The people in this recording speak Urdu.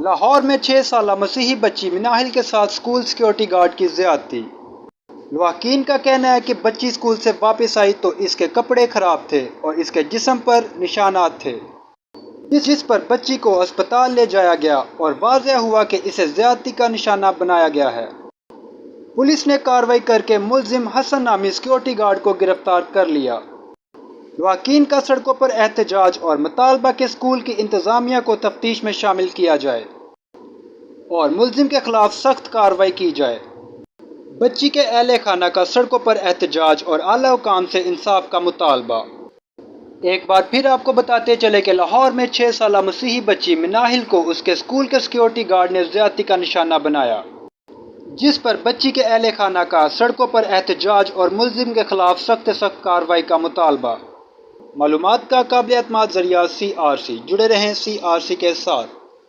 لاہور میں 6 سالہ مسیحی بچی مناہل کے ساتھ اسکول سیکیورٹی گارڈ کی زیادتی۔ لواحقین کا کہنا ہے کہ بچی اسکول سے واپس آئی تو اس کے کپڑے خراب تھے اور اس کے جسم پر نشانات تھے، جس پر بچی کو ہسپتال لے جایا گیا اور واضح ہوا کہ اسے زیادتی کا نشانہ بنایا گیا ہے۔ پولیس نے کارروائی کر کے ملزم حسن نامی سیکیورٹی گارڈ کو گرفتار کر لیا۔ لواحقین کا سڑکوں پر احتجاج اور مطالبہ کہ اسکول کی انتظامیہ کو تفتیش میں شامل کیا جائے اور ملزم کے خلاف سخت کارروائی کی جائے۔ بچی کے اہل خانہ کا سڑکوں پر احتجاج اور اعلیٰ حکام سے انصاف کا مطالبہ۔ ایک بار پھر آپ کو بتاتے چلے کہ لاہور میں 6 سالہ مسیحی بچی مناہل کو اس کے اسکول کے سیکیورٹی گارڈ نے زیادتی کا نشانہ بنایا، جس پر بچی کے اہل خانہ کا سڑکوں پر احتجاج اور ملزم کے خلاف سخت کارروائی کا مطالبہ۔ معلومات کا قابل اعتماد ذریعہ CRC، جڑے رہیں CRC کے ساتھ۔